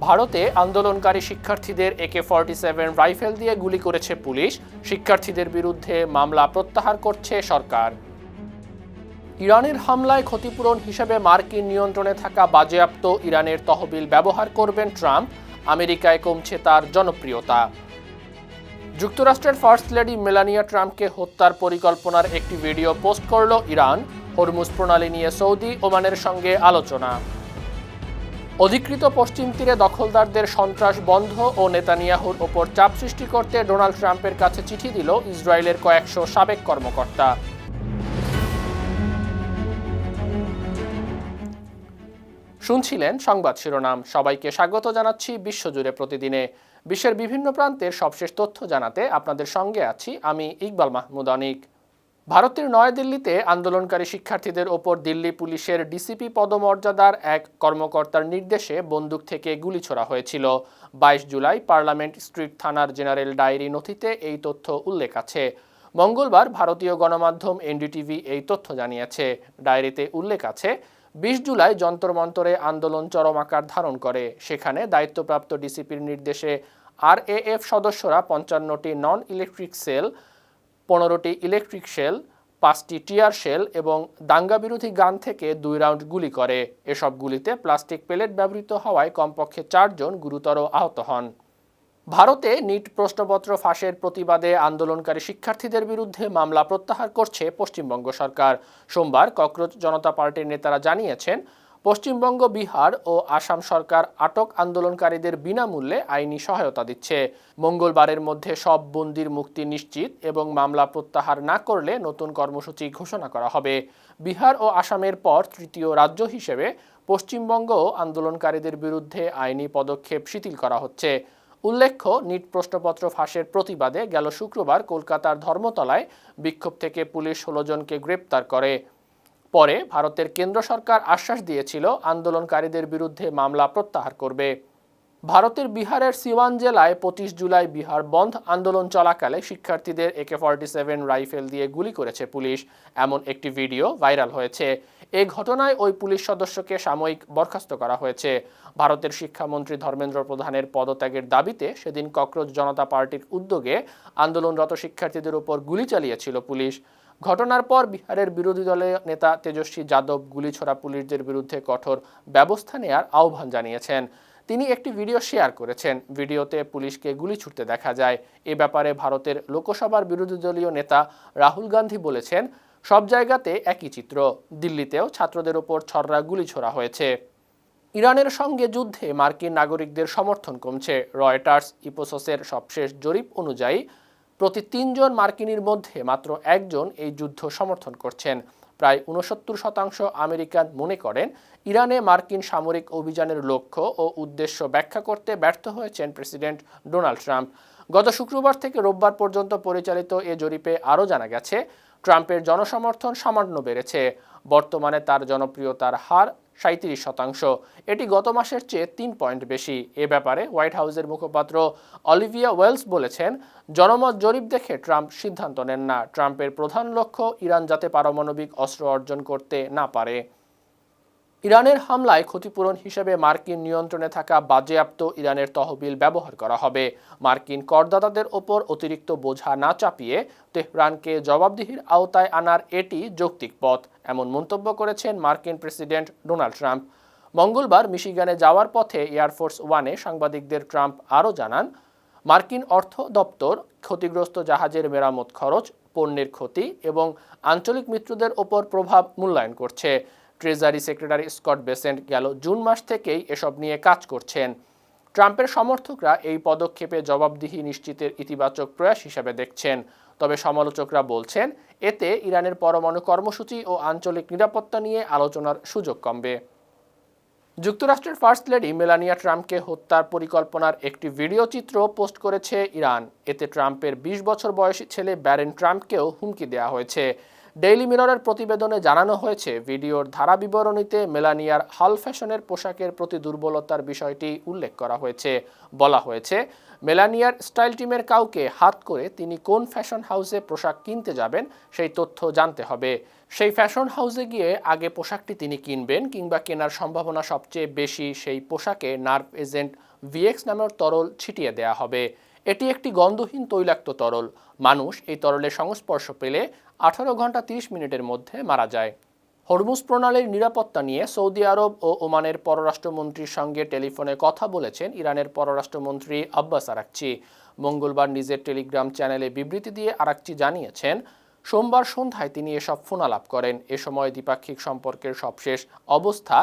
ভারতে আন্দোলনকারী শিক্ষার্থীদের AK-47 রাইফেল দিয়ে গুলি করেছে পুলিশ। শিক্ষার্থীদের বিরুদ্ধে মামলা প্রত্যাহার করছে সরকার। ইরানের হামলায় ক্ষতিপূরণ হিসেবে মার্কিন নিয়ন্ত্রণে থাকা বাজেয়াপ্ত ইরানের তহবিল ব্যবহার করবেন ট্রাম্প। আমেরিকায় কমছে তার জনপ্রিয়তা। যুক্তরাষ্ট্রের ফার্স্ট লেডি মেলানিয়া ট্রাম্পকে হত্যার পরিকল্পনার একটি ভিডিও পোস্ট করল ইরান। হরমুজ প্রণালী নিয়ে সৌদি ওমানের সঙ্গে আলোচনা। অধিকৃত পশ্চিম তীরে দখলদারদের সন্ত্রাস বন্ধ ও নেতানিয়াহুর ওপর চাপ সৃষ্টি করতে ডোনাল্ড ট্রাম্পের কাছে চিঠি দিল ইসরায়েলের কয়েকশো সাবেক কর্মকর্তা। শুনছিলেন সংবাদ শিরোনাম। সবাইকে স্বাগত জানাচ্ছি বিশ্বজুড়ে প্রতিদিনে। বিশ্বের বিভিন্ন প্রান্তের সবশেষ তথ্য জানাতে আপনাদের সঙ্গে আছি আমি ইকবাল মাহমুদ অনিক। ভারতের নয়াদিল্লিতে আন্দোলনকারী শিক্ষার্থীদের ওপর দিল্লি পুলিশের ডিসিপি পদমর্যাদার এক কর্মকর্তার নির্দেশে বন্দুক থেকে গুলি ছোড়া হয়েছিল। 22 জুলাই পার্লামেন্ট স্ট্রিট থানার জেনারেল ডায়েরি নথিতে এই তথ্য উল্লেখ আছে। মঙ্গলবার ভারতীয় গণমাধ্যম NDTV এই তথ্য জানিয়েছে। ডায়েরিতে উল্লেখ আছে, 20 জুলাই যন্তর মন্তরে আন্দোলন চরম আকার ধারণ করে। সেখানে দায়িত্বপ্রাপ্ত ডিসিপির নির্দেশে RAF সদস্যরা 55টি নন ইলেকট্রিক সেল, 15টি ইলেকট্রিক শেল, 5টি টিয়ার শেল এবং দাঙ্গা বিরোধী গান থেকে 2 রাউন্ড গুলি করে। এসব গুলিতে প্লাস্টিক পেলেট ব্যবহৃত হওয়ায় কমপক্ষে 4 জন গুরুতর আহত হন। ভারতে নিট প্রশ্নপত্র ফাঁসের প্রতিবাদে আন্দোলনকারী শিক্ষার্থীদের বিরুদ্ধে মামলা প্রত্যাহার করছে পশ্চিমবঙ্গ সরকার। সোমবার ককরোচ জনতা পার্টির নেতারা জানিয়েছেন, পশ্চিমবঙ্গ, বিহার ও আসাম সরকার আটক আন্দোলনকারীদের বিনামূল্যে আইনি সহায়তা দিচ্ছে। মঙ্গলবারের মধ্যে সব বন্দির মুক্তি নিশ্চিত এবং মামলা প্রত্যাহার না করলে নতুন কর্মসূচি ঘোষণা করা হবে। বিহার ও আসামের পর তৃতীয় রাজ্য হিসেবে পশ্চিমবঙ্গও আন্দোলনকারীদের বিরুদ্ধে আইনি পদক্ষেপ শিথিল করা হচ্ছে। উল্লেখ্য, নিট প্রশ্নপত্র ফাঁসের প্রতিবাদে গেল শুক্রবার কলকাতার ধর্মতলায় বিক্ষোভ থেকে পুলিশ 16 জনকে গ্রেপ্তার করে। পরে ভারতের কেন্দ্র সরকার আশ্বাস দিয়েছিল আন্দোলনকারীদের বিরুদ্ধে মামলা প্রত্যাহার করবে। ভারতের বিহারের সিওয়ান জেলায় 25 জুলাই বিহার বন্ধ আন্দোলন চলাকালে শিক্ষার্থীদের AK-47 রাইফেল দিয়ে গুলি করেছে পুলিশ। এমন একটি ভিডিও ভাইরাল হয়েছে। এই ঘটনায় ওই পুলিশ সদস্যকে সাময়িক বরখাস্ত করা হয়েছে। ভারতের শিক্ষামন্ত্রী ধর্মেন্দ্র প্রধানের পদত্যাগের দাবিতে সেদিন ককরোচ জনতা পার্টির উদ্যোগে আন্দোলনরত শিক্ষার্থীদের উপর গুলি চালিয়েছিল পুলিশ। ঘটনার পর বিহারের বিরোধী দলের নেতা তেজস্বী যাদব গুলি ছোড়া পুলিশদের বিরুদ্ধে কঠোর ব্যবস্থা নেওয়ার আহ্বান জানিয়েছেন। তিনি একটি ভিডিও শেয়ার করেছেন। ভিডিওতে পুলিশকে গুলি ছুড়তে দেখা যায়। এ ব্যাপারে ভারতের লোকসভার বিরোধী দলীয় নেতা রাহুল গান্ধী বলেছেন, সব জায়গাতে একই চিত্র। দিল্লিতেও ছাত্রদের ওপর ছররা গুলি ছোড়া হয়েছে। ইরানের সঙ্গে যুদ্ধে মার্কিন নাগরিকদের সমর্থন কমছে। রয়টার্স ইপসোসের সবশেষ জরিপ অনুযায়ী প্রতি 3 জন মার্কিনীর মধ্যে মাত্র 1 জন এই যুদ্ধ সমর্থন করছেন। প্রায় 69% আমেরিকান মনে করেন ইরানে মার্কিন সামরিক অভিযানের লক্ষ্য ও উদ্দেশ্য ব্যাখ্যা করতে ব্যর্থ হয়েছেন প্রেসিডেন্ট ডোনাল্ড ট্রাম্প। গত শুক্রবার থেকে রোববার পর্যন্ত পরিচালিত এ জরিপে আরও জানা গেছে, ট্রাম্পের জনসমর্থন সামান্য বেড়েছে। বর্তমানে তার জনপ্রিয়তার হার 37%। এটি গত মাসের চেয়ে 3 পয়েন্ট বেশি। এ ব্যাপারে হোয়াইট হাউসের মুখপাত্র অলিভিয়া ওয়েলস বলেছেন, জনমত জরিপ দেখে ট্রাম্প সিদ্ধান্ত নেন না। ট্রাম্পের প্রধান লক্ষ্য ইরান যাতে পারমাণবিক অস্ত্র অর্জন করতে না পারে। ইরানের হামলায় ক্ষতিপূরণ হিসেবে মার্কিন নিয়ন্ত্রণে থাকা বাজেয়াপ্ত ইরানের তহবিল ব্যবহার করা হবে। মার্কিন করদাতাদের ওপর অতিরিক্ত বোঝা না চাপিয়ে তেহরানকে জবাবদিহির আওতায় আনার এটি যৌক্তিক পথ, এমন মন্তব্য করেছেন মার্কিন প্রেসিডেন্ট ডোনাল্ড ট্রাম্প। মঙ্গলবার মিশিগানে যাওয়ার পথে এয়ারফোর্স ওয়ানে সাংবাদিকদের ট্রাম্প আরও জানান, মার্কিন অর্থ দপ্তর ক্ষতিগ্রস্ত জাহাজের মেরামত খরচ, পণ্যের ক্ষতি এবং আঞ্চলিক মিত্রদের ওপর প্রভাব মূল্যায়ন করছে। ট্রেজারি সেক্রেটারি স্কট বেসেন্ট গেল জুন মাস থেকেই এসব নিয়ে কাজ করছেন। ট্রাম্পের সমর্থকরা এই পদক্ষেপে জবাবদিহি নিশ্চিতের ইতিবাচক প্রয়াস হিসেবে দেখছেন। তবে সমালোচকরা বলছেন, এতে ইরানের পরমাণু কর্মসূচি ও আঞ্চলিক নিরাপত্তা নিয়ে আলোচনার সুযোগ কমবে। যুক্তরাষ্ট্রের ফার্স্ট লেডি মেলানিয়া ট্রাম্পকে হত্যার পরিকল্পনার একটি ভিডিও চিত্র পোস্ট করেছে ইরান। এতে ট্রাম্পের 20 বছর বয়সী ছেলে ব্যারেন ট্রাম্পকেও হুমকি দেওয়া হয়েছে। ডেইলি মিররের প্রতিবেদনে জানানো হয়েছে, ভিডিওর ধারা বিবরণীতে মেলানিয়ার হাল ফ্যাশনের পোশাকের প্রতি দুর্বলতার বিষয়টি উল্লেখ করা হয়েছে। বলা হয়েছে, মেলানিয়ার স্টাইল টিমের কাউকে হাত করে তিনি কোন ফ্যাশন হাউসে পোশাক কিনতে যাবেন সেই তথ্য জানতে হবে। সেই ফ্যাশন হাউসে গিয়ে আগে পোশাকটি তিনি কিনবেন, কিংবা কেনার সম্ভাবনা সবচেয়ে বেশি সেই পোশাকে নার্ভ এজেন্ট ভিএক্স নামের তরল ছিটিয়ে দেয়া হবে। এটি একটি গন্ধহীন তৈলাক্ত তরল। মানুষ এই তরলের সংস্পর্শ পেলে 18 ঘন্টা 30 মিনিটের মধ্যে মারা যায়। হরমুজ প্রণালীর নিরাপত্তা নিয়ে সৌদি আরব ও ওমানের পররাষ্ট্রমন্ত্রীর সঙ্গে টেলিফোনে কথা বলেছেন ইরানের পররাষ্ট্রমন্ত্রী আব্বাস আরাকচি। মঙ্গলবার নিজের টেলিগ্রাম চ্যানেলে বিবৃতি দিয়ে আরাকচি জানিয়েছেন, সোমবার সন্ধ্যায় তিনি এসব ফোনালাপ করেন। এ সময় দ্বিপাক্ষিক সম্পর্কের সবশেষ অবস্থা,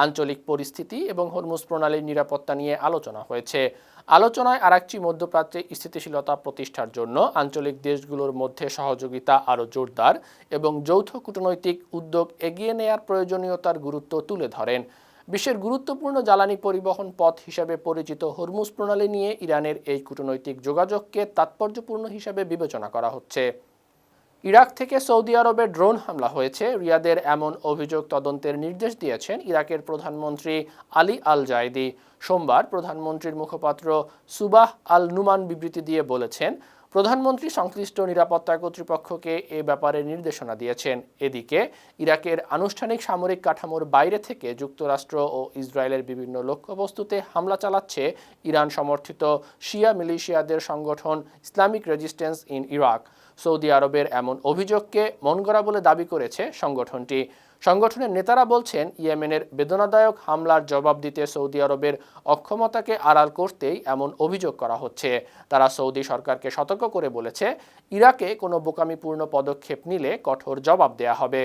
আঞ্চলিক পরিস্থিতি এবং হরমুজ প্রণালীর নিরাপত্তা নিয়ে আলোচনা হয়েছে। আলোচনায় আরাকচি মধ্যপ্রাচ্যে স্থিতিশীলতা প্রতিষ্ঠার জন্য আঞ্চলিক দেশগুলোর মধ্যে সহযোগিতা আরও জোরদার এবং যৌথ কূটনৈতিক উদ্যোগ এগিয়ে নেয়ার প্রয়োজনীয়তার গুরুত্ব তুলে ধরেন। বিশ্বের গুরুত্বপূর্ণ জ্বালানি পরিবহন পথ হিসেবে পরিচিত হরমুজ প্রণালী নিয়ে ইরানের এই কূটনৈতিক যোগাযোগকে তাৎপর্যপূর্ণ হিসেবে বিবেচনা করা হচ্ছে। ইরাক থেকে সৌদি আরবে ড্রোন হামলা হয়েছে, রিয়াদের এমন অভিযোগ তদন্তের নির্দেশ দিয়েছেন ইরাকের প্রধানমন্ত্রী আলী আল জায়েদি। সোমবার প্রধানমন্ত্রীর মুখপাত্র সুবাহ আল নুমান বিবৃতি দিয়ে বলেছেন, প্রধানমন্ত্রী সংশ্লিষ্ট নিরাপত্তা কর্তৃপক্ষকে এ ব্যাপারে নির্দেশনা দিয়েছেন। এদিকে ইরাকের আনুষ্ঠানিক সামরিক কাঠামোর বাইরে থেকে যুক্তরাষ্ট্র ও ইসরায়েলের বিভিন্ন লক্ষ্যবস্তুতে হামলা চালাচ্ছে ইরান সমর্থিত শিয়া মিলিশিয়াদের সংগঠন Islamic resistance in Iraq. Saudi আরবের এমন অভিযোগকে মনগড়া বলে দাবি করেছে সংগঠনটি। সংগঠনের নেতারা বলছেন, ইয়েমেনের বেদনাদায়ক হামলার জবাব দিতে সৌদি আরবের অক্ষমতাকে আড়াল করতেই এমন অভিযোগ করা হচ্ছে। তারা সৌদি সরকারকে সতর্ক করে বলেছে, ইরাকে কোনো বোকামিপূর্ণ পদক্ষেপ নিলে কঠোর জবাব দেয়া হবে।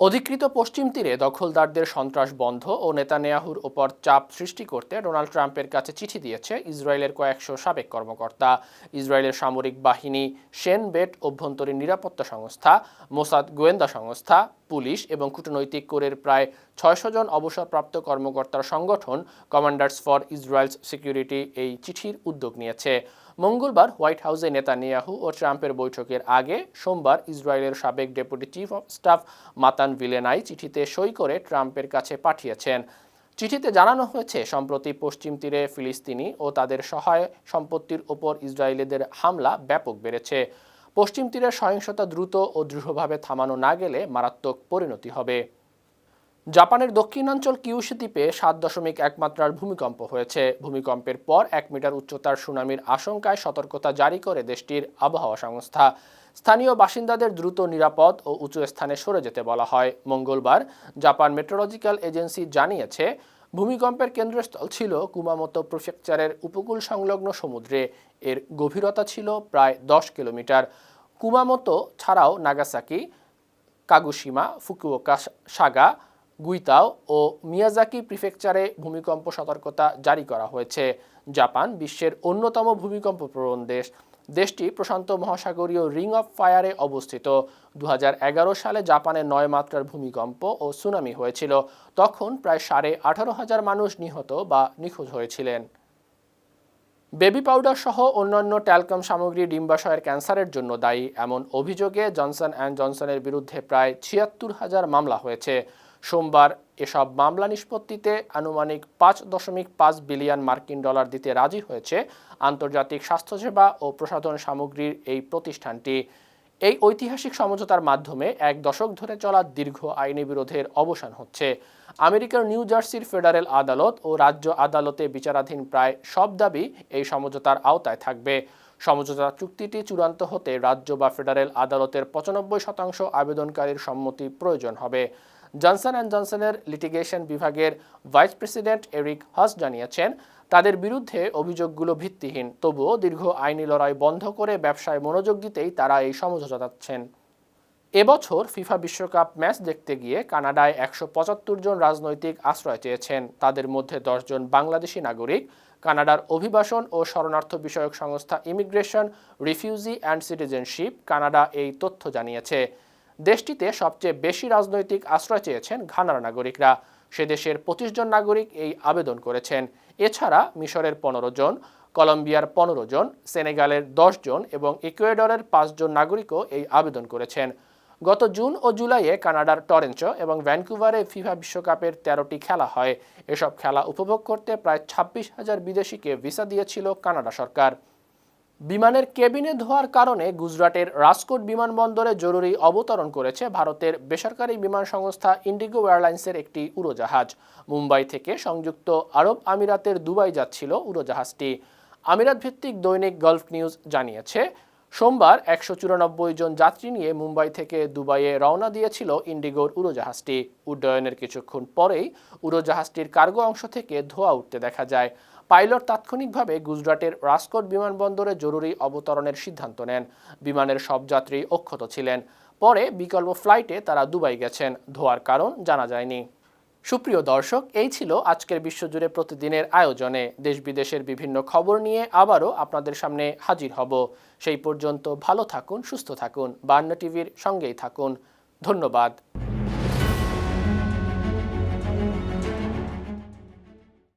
অধিকৃত পশ্চিম তীরে দখলদারদের সন্ত্রাস বন্ধ ও নেতানিয়াহুর ওপর চাপ সৃষ্টি করতে ডোনাল্ড ট্রাম্পের কাছে চিঠি দিয়েছে ইসরায়েলের কয়েকশো সাবেক কর্মকর্তা। ইসরায়েলের সামরিক বাহিনী, সেন বেট অভ্যন্তরীণ নিরাপত্তা সংস্থা, মোসাদ গোয়েন্দা সংস্থা, পুলিশ এবং কূটনৈতিক কোরের প্রায় 600 জন অবসরপ্রাপ্ত কর্মকর্তার সংগঠন কমান্ডার্স ফর ইসরায়েলস সিকিউরিটি এই চিঠির উদ্যোগ নিয়েছে। মঙ্গলবার হোয়াইট হাউসে নেতানিয়াহু ও ট্রাম্পের বৈঠকের আগে সোমবার ইসরায়েলের সাবেক ডেপুটি চিফ অফ স্টাফ মাতান ভিলেনাই চিঠিতে সই করে ট্রাম্পের কাছে পাঠিয়েছেন। চিঠিতে জানানো হয়েছে, সম্প্রতি পশ্চিম তীরে ফিলিস্তিনি ও তাদের সহায় সম্পত্তির ওপর ইসরায়েলিদের হামলা ব্যাপক বেড়েছে। পশ্চিম তীরের সহিংসতা দ্রুত ও দৃঢ়ভাবে থামানো না গেলে মারাত্মক পরিণতি হবে। জাপানের দক্ষিণাঞ্চল কিউশু দ্বীপে 7.1 মাত্রার ভূমিকম্প হয়েছে। ভূমিকম্পের পর 1 মিটার উচ্চতার সুনামির আশঙ্কায় সতর্কতা জারি করে দেশটির আবহাওয়া সংস্থা। স্থানীয় বাসিন্দাদের দ্রুত নিরাপদ ও উঁচু স্থানে সরে যেতে বলা হয়। মঙ্গলবার জাপান মেট্রোলজিক্যাল এজেন্সি জানিয়েছে, ভূমিকম্পের কেন্দ্রস্থল ছিল কুমামোতো প্রিফেকচারের উপকূল সংলগ্ন সমুদ্রে। এর গভীরতা ছিল প্রায় 10 কিলোমিটার। কুমামোতো ছাড়াও নাগাসাকি, কাগুশিমা, ফুকুওকা, সাগা, গুইতাও ও মিয়াজাকি প্রিফেকচারে ভূমিকম্প সতর্কতা জারি করা হয়েছে। জাপান বিশ্বের অন্যতম ভূমিকম্পপ্রবণ দেশ। দেশটি প্রশান্ত মহাসাগরীয় রিং অফ ফায়ারে অবস্থিত। 2011 সালে জাপানে 9 মাত্রার ভূমিকম্প ও সুনামি হয়েছিল। তখন প্রায় 18,500 মানুষ নিহত বা নিখোঁজ হয়েছিলেন। বেবি পাউডার সহ অন্যান্য ট্যালকাম সামগ্রী ডিম্বাশয়ের ক্যান্সারের জন্য দায়ী এমন অভিযোগে জনসন অ্যান্ড জনসনের বিরুদ্ধে প্রায় 76,000 মামলা হয়েছে। সোমবার এসব মামলা নিষ্পত্তিতে আনুমানিক $5.5 বিলিয়ন মার্কিন ডলার দিতে রাজি হয়েছে আন্তর্জাতিক স্বাস্থ্যসেবা ও প্রসাধন সামগ্রীর এই প্রতিষ্ঠানটি। এই ঐতিহাসিক সমঝোতার মাধ্যমে 1 দশক ধরে চলা দীর্ঘ আইনি বিরোধের অবসান হচ্ছে। আমেরিকার নিউ জার্সির ফেডারেল আদালত ও রাজ্য আদালতে বিচারাধীন প্রায় সব দাবি এই সমঝোতার আওতায় থাকবে। সমঝোতা চুক্তিটি চূড়ান্ত হতে রাজ্য বা ফেডারেল আদালতের 95% আবেদনকারীর সম্মতি প্রয়োজন হবে। জনসন অ্যান্ড জনসনের লিটিগেশন বিভাগের ভাইস প্রেসিডেন্ট এরিক হাস জানিয়েছেন, তাদের বিরুদ্ধে অভিযোগগুলো ভিত্তিহীন। তবুও দীর্ঘ আইনি লড়াই বন্ধ করে ব্যবসায় মনোযোগ দিতেই তারা এই সমঝোতা চাচ্ছেন। এবছর ফিফা বিশ্বকাপ ম্যাচ দেখতে গিয়ে কানাডায় 175 জন রাজনৈতিক আশ্রয় চেয়েছেন। তাদের মধ্যে 10 জন বাংলাদেশি নাগরিক। কানাডার অভিবাসন ও শরণার্থ বিষয়ক সংস্থা immigration, refugee and citizenship Canada এই তথ্য জানিয়েছে। দেশটিতে সবচেয়ে বেশি রাজনৈতিক আশ্রয় চেয়েছেন ঘানার নাগরিকরা। সে দেশের 25 জন নাগরিক এই আবেদন করেছেন। এছাড়া মিশরের 15 জন, কলম্বিয়ার 15 জন, সেনেগালের 10 জন এবং ইকুয়েডরের 5 জন নাগরিকও এই আবেদন করেছেন। গত জুন ও জুলাইয়ে কানাডার টরেন্টো এবং ভ্যানকুভারে ফিফা বিশ্বকাপের 13টি খেলা হয়। এসব খেলা উপভোগ করতে প্রায় 26,000 বিদেশিকে ভিসা দিয়েছিল কানাডা সরকার। বিমানের কেবিনে ধোঁয়ার কারণে গুজরাটের রাজকোট বিমানবন্দরে জরুরি অবতরণ করেছে ভারতের বেসরকারি বিমান সংস্থা ইন্ডিগো এয়ারলাইন্সের একটি উড়োজাহাজ। মুম্বাই থেকে সংযুক্ত আরব আমিরাতের দুবাই যাচ্ছিল উড়োজাহাজটি। আমিরাত ভিত্তিক দৈনিক গালফ নিউজ জানিয়েছে, সোমবার 194 জন যাত্রী নিয়ে মুম্বাই থেকে দুবাইয়ে রওনা দিয়েছিল ইন্ডিগোর উড়োজাহাজটি। উড্ডয়নের কিছুক্ষণ পরেই উড়োজাহাজটির কার্গো অংশ থেকে ধোঁয়া উঠতে দেখা যায়। পাইলট তাৎক্ষণিকভাবে গুজরাটের রাজকোট বিমানবন্দরে জরুরি অবতরণের সিদ্ধান্ত নেন। বিমানের সব যাত্রী অক্ষত ছিলেন। পরে বিকল্প ফ্লাইটে তারা দুবাই গেছেন। ধোঁয়ার কারণ জানা যায়নি। সুপ্রিয় দর্শক, এই ছিল আজকের বিশ্বজুড়ে প্রতিদিনের আয়োজনে। দেশ বিদেশের বিভিন্ন খবর নিয়ে আবারও আপনাদের সামনে হাজির হব। সেই পর্যন্ত ভালো থাকুন, সুস্থ থাকুন, বার্না টিভির সঙ্গেই থাকুন। ধন্যবাদ।